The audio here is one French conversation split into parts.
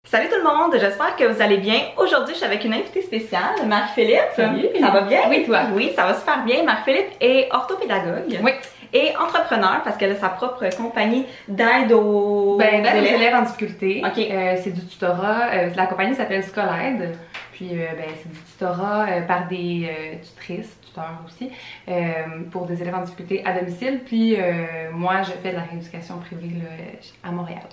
Salut tout le monde, j'espère que vous allez bien. Aujourd'hui, je suis avec une invitée spéciale, Marie-Philippe. Salut. Ça va bien? Oui, toi? Oui, ça va super bien. Marie-Philippe est orthopédagogue. Oui. Et entrepreneur parce qu'elle a sa propre compagnie d'aide aux élèves en difficulté. OK. C'est du tutorat. La compagnie s'appelle Scolaide. Puis c'est du tutorat par des tutrices, tuteurs aussi, pour des élèves en difficulté à domicile. Puis moi, je fais de la rééducation privée là, à Montréal.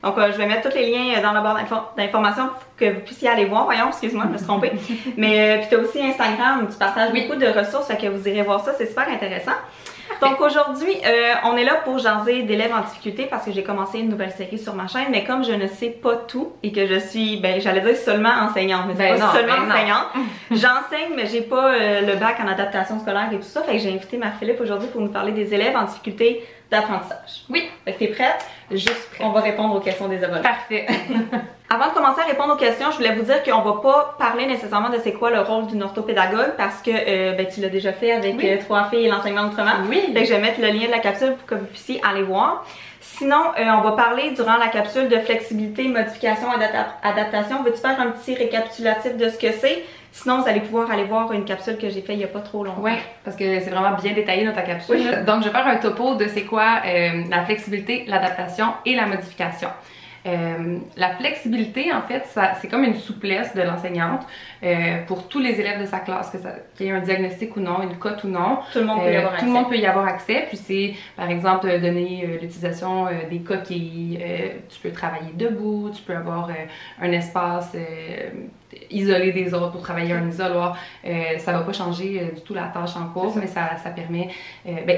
Donc, je vais mettre tous les liens dans la barre d'informations pour que vous puissiez aller voir. Voyons, excuse-moi, je me suis trompée. Mais puis tu as aussi Instagram où tu partages beaucoup de ressources, fait que vous irez voir ça, c'est super intéressant. Donc aujourd'hui, on est là pour jaser d'élèves en difficulté parce que j'ai commencé une nouvelle série sur ma chaîne, mais comme je ne sais pas tout et que je suis, j'allais dire seulement enseignante, mais c'est pas seulement enseignante. J'enseigne, mais j'ai pas le bac en adaptation scolaire et tout ça, fait que j'ai invité Marie-Philippe aujourd'hui pour nous parler des élèves en difficulté d'apprentissage. Oui. Fait que t'es prête? Je suis prête. On va répondre aux questions des abonnés. Parfait. Avant de commencer à répondre aux questions, je voulais vous dire qu'on va pas parler nécessairement de c'est quoi le rôle d'une orthopédagogue parce que tu l'as déjà fait avec Trois filles et l'enseignement autrement. Oui. Fait que je vais mettre le lien de la capsule pour que vous puissiez aller voir. Sinon, on va parler durant la capsule de flexibilité, modification, adaptation. Veux-tu faire un petit récapitulatif de ce que c'est? Sinon, vous allez pouvoir aller voir une capsule que j'ai faite il n'y a pas trop longtemps. Oui, parce que c'est vraiment bien détaillé dans ta capsule. Oui. Donc, je vais faire un topo de c'est quoi la flexibilité, l'adaptation et la modification. La flexibilité, en fait, c'est comme une souplesse de l'enseignante pour tous les élèves de sa classe, qu'il y ait un diagnostic ou non, une cote ou non. Tout le monde peut y avoir accès. Tout le monde peut y avoir accès. Puis c'est, par exemple, donner l'utilisation des coquilles. Tu peux travailler debout, tu peux avoir un espace isolé des autres pour travailler un isoloir. Ça va pas changer du tout la tâche en cours, mais ça permet...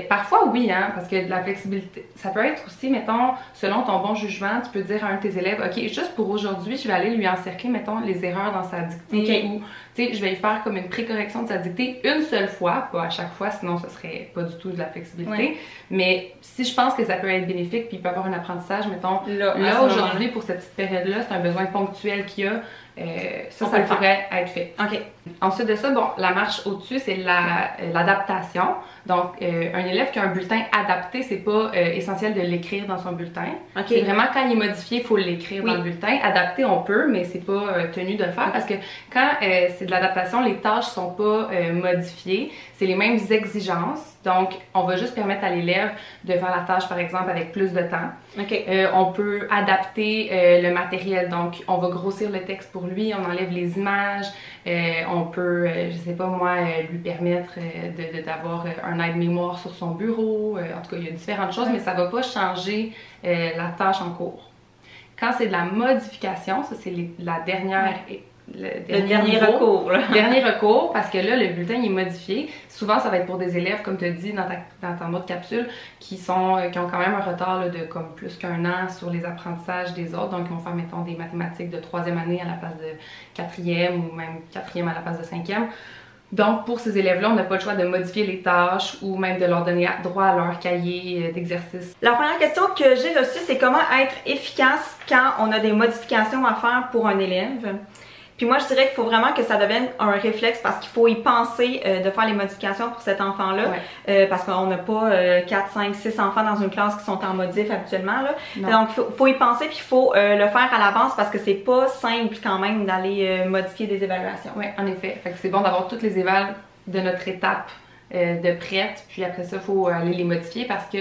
parfois, oui, hein, parce que la flexibilité, ça peut être aussi, mettons, selon ton bon jugement, tu peux dire à un de tes élèves, OK, juste pour aujourd'hui, je vais aller lui encercler, mettons, les erreurs dans sa dictée ou, tu sais, je vais lui faire comme une précorrection de sa dictée une seule fois, pas à chaque fois, sinon ce serait pas du tout de la flexibilité. Oui. Mais si je pense que ça peut être bénéfique puis il peut avoir un apprentissage, mettons, là aujourd'hui, pour cette petite période-là, c'est un besoin ponctuel qu'il y a, ça pourrait être fait. OK. Ensuite de ça, bon, la marche au-dessus, c'est l'adaptation. Donc, un élève qui a un bulletin adapté, c'est pas essentiel de l'écrire dans son bulletin. C'est vraiment quand il est modifié, il faut l'écrire dans le bulletin. Adapté, on peut, mais c'est pas tenu de le faire parce que quand c'est de l'adaptation, les tâches sont pas modifiées. C'est les mêmes exigences. Donc, on va juste permettre à l'élève de faire la tâche, par exemple, avec plus de temps. On peut adapter le matériel. Donc, on va grossir le texte pour lui, on enlève les images. On peut, je sais pas moi, lui permettre d'avoir un aide-mémoire sur son bureau. En tout cas, il y a différentes choses, mais ça va pas changer la tâche en cours. Quand c'est de la modification, ça c'est la dernière... Le dernier recours. Dernier recours, parce que là, le bulletin il est modifié. Souvent, ça va être pour des élèves, comme tu as dit dans ton autre capsule, qui ont quand même un retard là, de comme plus qu'un an sur les apprentissages des autres. Donc, ils vont faire, mettons, des mathématiques de 3e année à la place de 4e ou même 4e à la place de 5e. Donc, pour ces élèves-là, on n'a pas le choix de modifier les tâches ou même de leur donner droit à leur cahier d'exercice. La première question que j'ai reçue, c'est comment être efficace quand on a des modifications à faire pour un élève. Puis moi, je dirais qu'il faut vraiment que ça devienne un réflexe parce qu'il faut y penser de faire les modifications pour cet enfant-là. Parce qu'on n'a pas 4, 5, 6 enfants dans une classe qui sont en modif habituellement. Là. Donc, il faut y penser puis il faut le faire à l'avance parce que c'est pas simple quand même d'aller modifier des évaluations. Oui, en effet. Fait que c'est bon d'avoir toutes les évals de notre étape de prête, puis après ça, il faut aller les modifier parce que,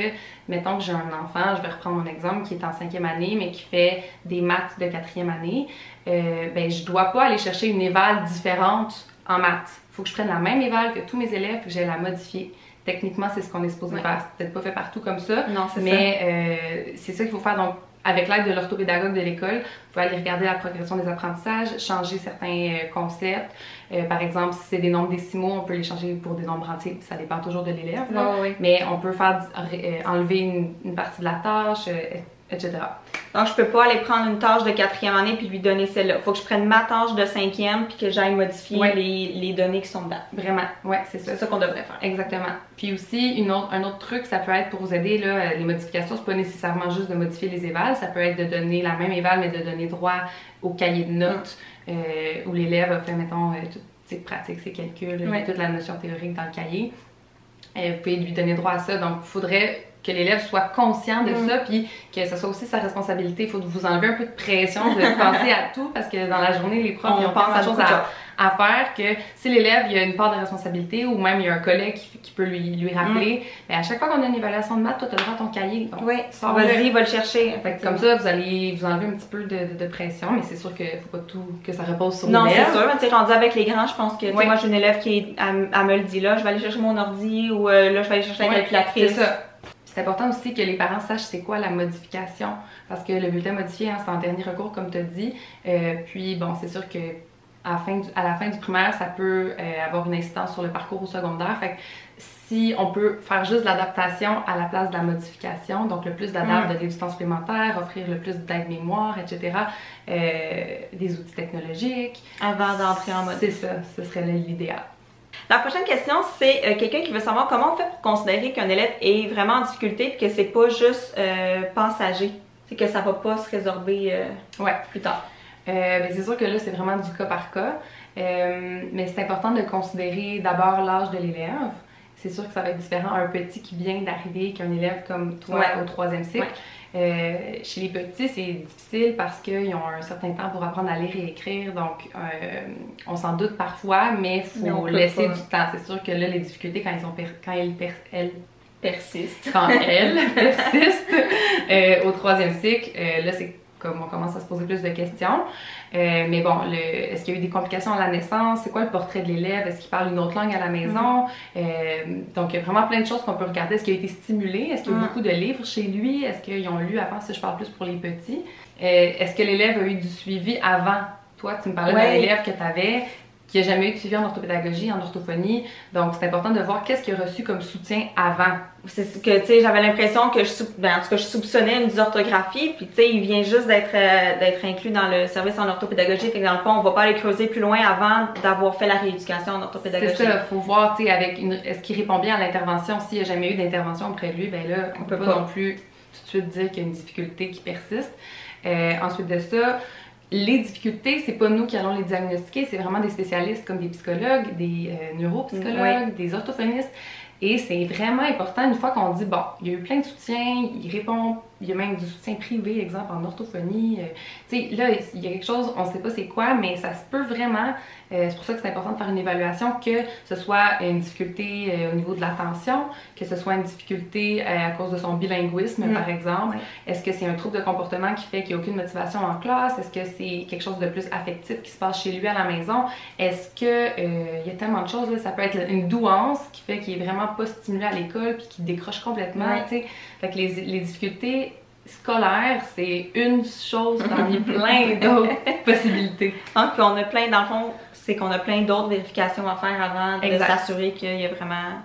mettons que j'ai un enfant, je vais reprendre mon exemple, qui est en 5e année, mais qui fait des maths de 4e année, je dois pas aller chercher une éval différente en maths. Il faut que je prenne la même éval que tous mes élèves, que j'aille la modifier. Techniquement, c'est ce qu'on est supposé faire. C'est peut-être pas fait partout comme ça, mais c'est ça qu'il faut faire. Donc, avec l'aide de l'orthopédagogue de l'école, vous pouvez aller regarder la progression des apprentissages, changer certains concepts. Par exemple, si c'est des nombres décimaux, on peut les changer pour des nombres entiers. Ça dépend toujours de l'élève. Mais on peut faire enlever une partie de la tâche, etc. Donc, je peux pas aller prendre une tâche de 4e année puis lui donner celle-là. Faut que je prenne ma tâche de 5e puis que j'aille modifier les données qui sont dedans. Vraiment, ouais, c'est ça. C'est ça qu'on devrait faire. Exactement. Puis aussi, un autre truc, ça peut être pour vous aider, là, les modifications, c'est pas nécessairement juste de modifier les évals, ça peut être de donner la même éval, mais de donner droit au cahier de notes où l'élève a fait, mettons, toutes ses pratiques, ses calculs, toute la notion théorique dans le cahier. Vous pouvez lui donner droit à ça. Donc, il faudrait que l'élève soit conscient de ça, puis que ce soit aussi sa responsabilité. Il faut vous enlever un peu de pression, de penser à tout, parce que dans la journée, les profs, ils ont tellement de choses à faire que si l'élève, il y a une part de responsabilité, ou même il y a un collègue qui peut lui rappeler, mais à chaque fois qu'on a une évaluation de maths, toi, tu as le droit à ton cahier. Donc, vas-y, va le chercher. Fait comme ça, vous allez vous enlever un petit peu de pression, mais c'est sûr qu'il ne faut pas tout que ça repose sur l'élève. Non, c'est sûr, mais tu sais, rendu avec les grands, je pense que, moi, j'ai une élève qui elle me le dit là, je vais aller chercher mon ordi, ou là, je vais aller chercher la calculatrice. C'est ça. C'est important aussi que les parents sachent c'est quoi la modification, parce que le bulletin modifié, c'est en dernier recours, comme tu as dit. Puis, bon, c'est sûr que à la fin du primaire, ça peut avoir une incidence sur le parcours au secondaire. Fait que si on peut faire juste l'adaptation à la place de la modification, donc le plus d'adaptes, donner du temps supplémentaire, offrir le plus d'aide-mémoire, etc., des outils technologiques. Avant d'entrer en mode. C'est ça, ce serait l'idéal. La prochaine question, c'est quelqu'un qui veut savoir comment on fait pour considérer qu'un élève est vraiment en difficulté et que c'est pas juste passager, c'est que ça va pas se résorber plus tard. C'est sûr que là, c'est vraiment du cas par cas, mais c'est important de considérer d'abord l'âge de l'élève. C'est sûr que ça va être différent un petit qui vient d'arriver qu'un élève comme toi au 3e cycle. Chez les petits, c'est difficile parce qu'ils ont un certain temps pour apprendre à lire et écrire, donc on s'en doute parfois, mais il faut laisser du temps. C'est sûr que là, les difficultés, quand elles persistent au 3e cycle, là, c'est comme on commence à se poser plus de questions. Mais bon, est-ce qu'il y a eu des complications à la naissance? C'est quoi le portrait de l'élève? Est-ce qu'il parle une autre langue à la maison? Donc, il y a vraiment plein de choses qu'on peut regarder. Est-ce qu'il a été stimulé? Est-ce qu'il y a eu beaucoup de livres chez lui? Est-ce qu'ils ont lu avant? Si je parle plus pour les petits. Est-ce que l'élève a eu du suivi avant? Toi, tu me parlais d'un élève que tu avais qui n'a jamais eu de suivi en orthopédagogie, en orthophonie. Donc, c'est important de voir qu'est-ce qu'il a reçu comme soutien avant. C'est ce que, tu sais, j'avais l'impression que en tout cas, je soupçonnais une dysorthographie, puis tu sais, il vient juste d'être inclus dans le service en orthopédagogie. Fait que dans le fond, on va pas aller creuser plus loin avant d'avoir fait la rééducation en orthopédagogie. C'est ça, faut voir, tu sais, est-ce qu'il répond bien à l'intervention? S'il n'a jamais eu d'intervention auprès de lui, ben là, on peut pas non plus tout de suite dire qu'il y a une difficulté qui persiste. Ensuite de ça, les difficultés, c'est pas nous qui allons les diagnostiquer, c'est vraiment des spécialistes comme des psychologues, des neuropsychologues, des orthophonistes. Et c'est vraiment important, une fois qu'on dit, bon, il y a eu plein de soutien, il répond, il y a même du soutien privé, exemple en orthophonie. Tu sais, là, il y a quelque chose, on sait pas c'est quoi, mais ça se peut vraiment. C'est pour ça que c'est important de faire une évaluation, que ce soit une difficulté au niveau de l'attention, que ce soit une difficulté à cause de son bilinguisme, par exemple. Est-ce que c'est un trouble de comportement qui fait qu'il n'y a aucune motivation en classe? Est-ce que c'est quelque chose de plus affectif qui se passe chez lui à la maison? Est-ce que il y a tellement de choses, là, ça peut être une douance qui fait qu'il est vraiment pas stimulé à l'école puis qu'il décroche complètement, tu sais. Fait que les difficultés scolaires, c'est une chose parmi plein d'autres possibilités. Puis on a plein, dans le fond, c'est qu'on a plein d'autres vérifications à faire avant de s'assurer qu'il y a vraiment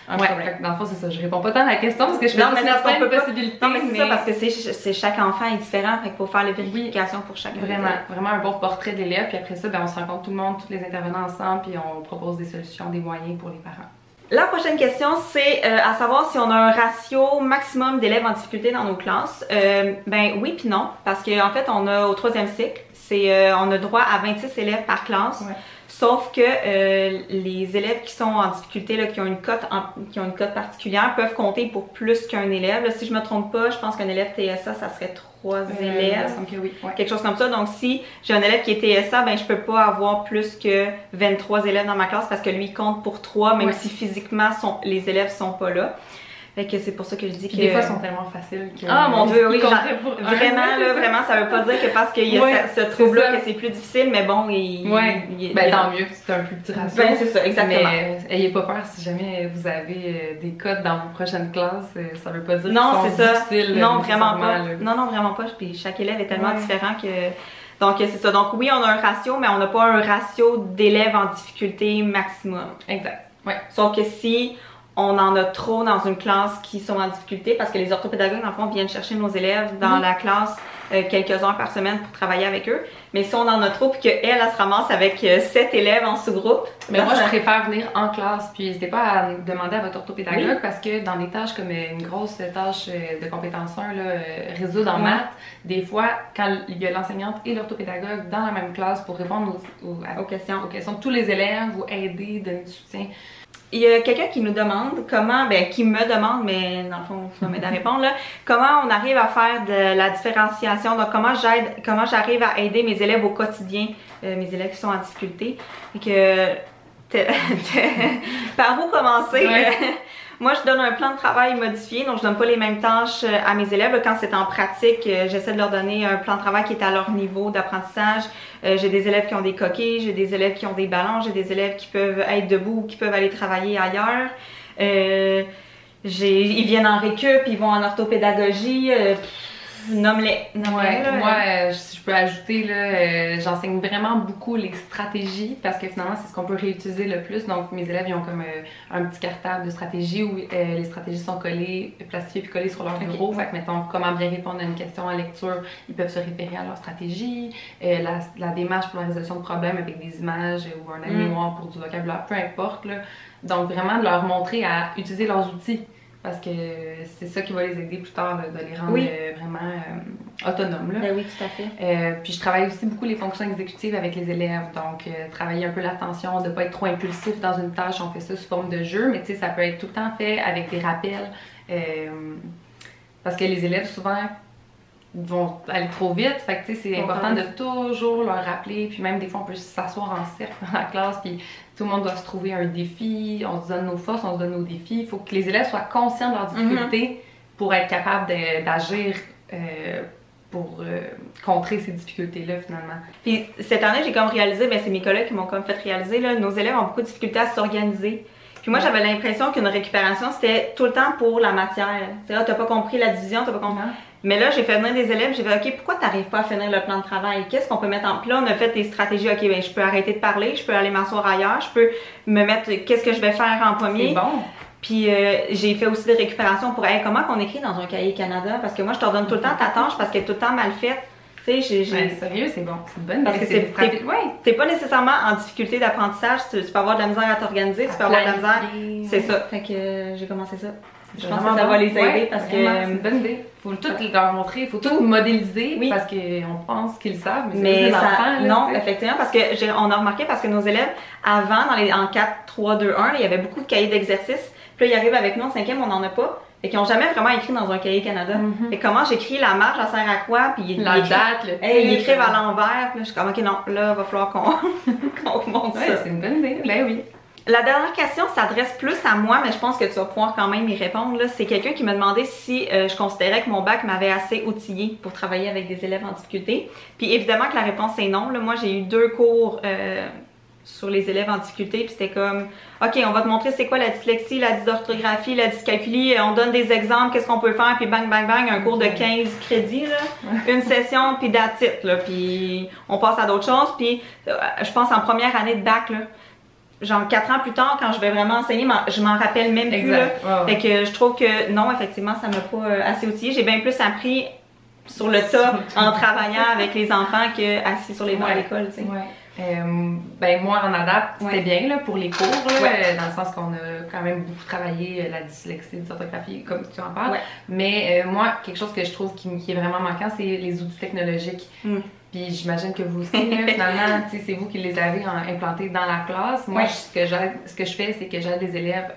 un problème. Dans le fond, c'est ça. Je réponds pas tant à la question parce que je fais plein de possibilités. Non, mais c'est ça, parce que c'est chaque enfant est différent, fait qu'il faut faire les vérifications pour chaque Vraiment un bon portrait de l'élève, puis après ça, ben, on se rencontre tout le monde, tous les intervenants ensemble, puis on propose des solutions, des moyens pour les parents. La prochaine question, c'est à savoir si on a un ratio maximum d'élèves en difficulté dans nos classes. Ben oui puis non, parce qu'en fait, on a au 3e cycle, on a droit à 26 élèves par classe. Sauf que les élèves qui sont en difficulté, là, qui ont une cote particulière, peuvent compter pour plus qu'un élève. Là, si je me trompe pas, je pense qu'un élève TSA, ça serait 3 élèves. Quelque chose comme ça. Donc si j'ai un élève qui est TSA, ben je peux pas avoir plus que 23 élèves dans ma classe parce que lui il compte pour 3, même si physiquement les élèves sont pas là. Fait que c'est pour ça que je dis que... Des fois, ils sont tellement faciles que... Ah mon Dieu, oui, vraiment, ça veut pas dire que parce qu'il y a ce trouble-là que c'est plus difficile, mais bon, ben tant mieux, c'est un plus petit ratio. Ben c'est ça, exactement. Mais ayez pas peur si jamais vous avez des codes dans vos prochaines classes, ça veut pas dire qu'ils sont difficiles. Non, vraiment pas. Non, vraiment pas. Puis chaque élève est tellement différent que... Donc c'est ça. Donc oui, on a un ratio, mais on n'a pas un ratio d'élèves en difficulté maximum. Exact. Sauf que si on en a trop dans une classe qui sont en difficulté, parce que les orthopédagogues, dans le fond, viennent chercher nos élèves dans la classe quelques heures par semaine pour travailler avec eux. Mais si on en a trop, puis qu'elle se ramasse avec 7 élèves en sous-groupe... Mais moi, je préfère venir en classe, puis n'hésitez pas à demander à votre orthopédagogue, parce que dans des tâches comme une grosse tâche de compétence 1, là, résoudre en maths, des fois, quand il y a l'enseignante et l'orthopédagogue dans la même classe pour répondre aux questions de tous les élèves, ou aider, donner du soutien, Il y a quelqu'un qui nous demande comment, qui me demande, mais dans le fond, tu vas m'aider à répondre, là, comment on arrive à faire de la différenciation, donc comment j'arrive à aider mes élèves au quotidien, mes élèves qui sont en difficulté, et que, par où commencer? Ouais. Moi, je donne un plan de travail modifié, donc je donne pas les mêmes tâches à mes élèves. Quand c'est en pratique, j'essaie de leur donner un plan de travail qui est à leur niveau d'apprentissage. J'ai des élèves qui ont des coquilles, j'ai des élèves qui ont des ballons, j'ai des élèves qui peuvent être debout ou qui peuvent aller travailler ailleurs. Ils viennent en récup, ils vont en orthopédagogie. Nomme-les. Ouais, moi, si je peux ajouter, là, j'enseigne vraiment beaucoup les stratégies parce que finalement, c'est ce qu'on peut réutiliser le plus. Donc, mes élèves, ils ont comme un petit cartable de stratégie où les stratégies sont collées, plastifiées puis collées sur leur bureau. Fait que, mettons, comment bien répondre à une question en lecture, ils peuvent se référer à leur stratégie. La démarche pour la résolution de problèmes avec des images ou un mémoire pour du vocabulaire, peu importe, là. Donc, vraiment, de leur montrer à utiliser leurs outils. Parce que c'est ça qui va les aider plus tard, là, de les rendre vraiment autonomes. Là. Ben oui, tout à fait. Puis je travaille aussi beaucoup les fonctions exécutives avec les élèves. Donc, travailler un peu l'attention, de ne pas être trop impulsif dans une tâche. On fait ça sous forme de jeu, mais tu sais, ça peut être tout le temps fait avec des rappels. Parce que les élèves, souvent, vont aller trop vite. Fait que tu sais, c'est important de toujours leur rappeler. Puis même des fois, on peut s'asseoir en cercle dans la classe, puis tout le monde doit se trouver un défi. On se donne nos forces, on se donne nos défis. Il faut que les élèves soient conscients de leurs difficultés pour être capables d'agir pour contrer ces difficultés-là, finalement. Puis cette année, j'ai comme réalisé, c'est mes collègues qui m'ont comme fait réaliser, là, nos élèves ont beaucoup de difficultés à s'organiser. Puis moi, j'avais l'impression qu'une récupération, c'était tout le temps pour la matière. Tu sais, t'as pas compris la division, t'as pas compris. Mais là, j'ai fait venir des élèves, j'ai fait, OK, pourquoi t'arrives pas à finir le plan de travail? Qu'est-ce qu'on peut mettre en place? Là, on a fait des stratégies, OK, je peux arrêter de parler, je peux aller m'asseoir ailleurs, je peux me mettre, qu'est-ce que je vais faire en premier? C'est bon. Puis j'ai fait aussi des récupérations pour, comment qu'on écrit dans un cahier Canada? Parce que moi, je te redonne tout le temps ta tâche parce qu'elle est tout le temps mal faite. Tu sais, sérieux, c'est bon. C'est une bonne parce que t'es pas nécessairement en difficulté d'apprentissage, tu peux avoir de la misère à t'organiser, tu peux avoir de la misère. C'est ça. Fait que j'ai commencé ça. Je pense que ça va les aider parce que. C'est une bonne idée. Il faut tout leur montrer, il faut tout modéliser parce qu'on pense qu'ils savent, mais c'est des enfants. Non, effectivement, parce que on a remarqué parce que nos élèves, avant, en 4, 3, 2, 1, il y avait beaucoup de cahiers d'exercices. Puis là, ils arrivent avec nous en 5e, on n'en a pas. Et qui n'ont jamais vraiment écrit dans un cahier Canada. Et comment j'écris la marge, ça sert à quoi? Puis la date, le titre. Ils écrivent à l'envers. Puis là, je suis comme, OK, non, là, il va falloir qu'on monte ça. C'est une bonne idée. Ben oui. La dernière question s'adresse plus à moi, mais je pense que tu vas pouvoir quand même y répondre. C'est quelqu'un qui me demandait si je considérais que mon bac m'avait assez outillé pour travailler avec des élèves en difficulté. Puis évidemment que la réponse est non. Là, moi, j'ai eu 2 cours sur les élèves en difficulté, puis c'était comme, OK, on va te montrer c'est quoi la dyslexie, la dysorthographie, la dyscalculie, on donne des exemples, qu'est-ce qu'on peut faire, puis bang, bang, bang, un cours de 15 crédits, là, une session, puis that's it, là, puis on passe à d'autres choses, puis je pense en première année de bac, là, genre 4 ans plus tard, quand je vais vraiment enseigner, je m'en rappelle même plus, là. Fait que je trouve que non, effectivement, ça m'a pas assez outillé. J'ai bien plus appris sur le tas en travaillant avec les enfants que assis sur les bancs à l'école, tu sais. Moi en adapt c'était bien là, pour les cours là, dans le sens qu'on a quand même beaucoup travaillé la dyslexie, la dysorthographie comme tu en parles, mais moi quelque chose que je trouve qui est vraiment manquant, c'est les outils technologiques. Puis j'imagine que vous aussi là, finalement c'est vous qui les avez implantés dans la classe. Moi ce que je fais, c'est que j'aide les élèves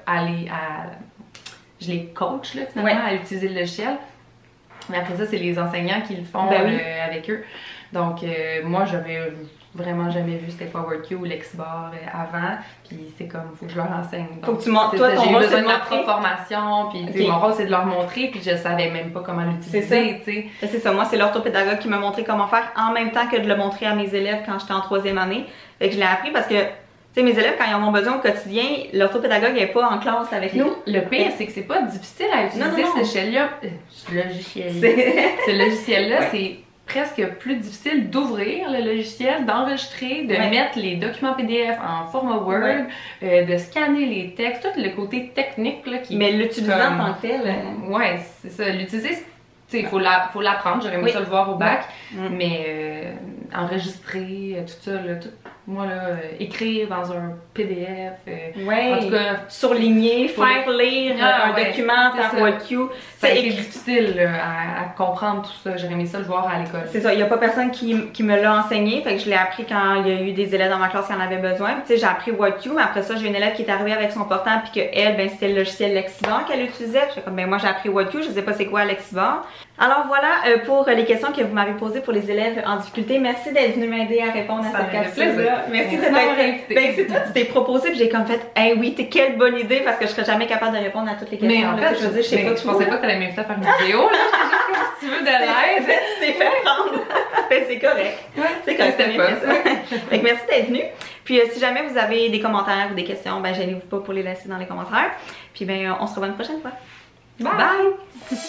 je les coach là, finalement à utiliser le logiciel, mais après ça c'est les enseignants qui le font avec eux. Donc moi j'avais vraiment jamais vu c'était PowerQ ou Lexbar avant, puis c'est comme faut que je leur enseigne. Donc, faut que tu montres, toi ton rôle c'est de ma propre formation, puis mon rôle c'est de leur montrer, puis je savais même pas comment l'utiliser, tu sais. C'est ça, moi c'est l'orthopédagogue qui m'a montré comment faire en même temps que de le montrer à mes élèves quand j'étais en 3e année. Fait que je l'ai appris parce que tu sais, mes élèves, quand ils en ont besoin au quotidien, l'orthopédagogue n'est pas en classe avec nous. Le pire, c'est que c'est pas difficile à utiliser ce logiciel-là, c'est presque plus difficile d'ouvrir le logiciel, d'enregistrer, de mettre les documents PDF en format Word, de scanner les textes, tout le côté technique là, qui... Mais l'utiliser en tant que tel... c'est ça. L'utiliser, il faut l'apprendre. J'aurais aimé ça le voir au bac, mais enregistrer, tout ça, là, moi, là, écrire dans un PDF, ouais, en tout cas, surligner, faire lire un document par WhatQ. Ça a été difficile là, à comprendre tout ça. J'aurais aimé ça le voir à l'école. C'est ça, il n'y a pas personne qui me l'a enseigné, fait que je l'ai appris quand il y a eu des élèves dans ma classe qui en avaient besoin. Tu sais, j'ai appris WhatQ, mais après ça, j'ai une élève qui est arrivée avec son portable puis que elle, ben c'était le logiciel Lexibar qu'elle utilisait. J'étais comme, ben moi j'ai appris WhatQ, je sais pas c'est quoi Lexibar. Alors voilà pour les questions que vous m'avez posées pour les élèves en difficulté. Merci d'être venu m'aider à répondre à cette capsule-là. Merci de t'avoir invité. Ben c'est toi, tu t'es proposé puis j'ai comme fait, hey oui, quelle bonne idée parce que je serais jamais capable de répondre à toutes les questions. Mais en fait, je pensais pas que t'allais m'inviter à faire une vidéo là. J'étais juste si tu veux de l'aide. Tu t'es fait prendre. Ben c'est correct. Ouais, c'est correct, c'était bien fait ça. Fait que merci d'être venu. Puis si jamais vous avez des commentaires ou des questions, ben gênez-vous pas pour les laisser dans les commentaires. Puis ben on se revoit une prochaine fois. Bye.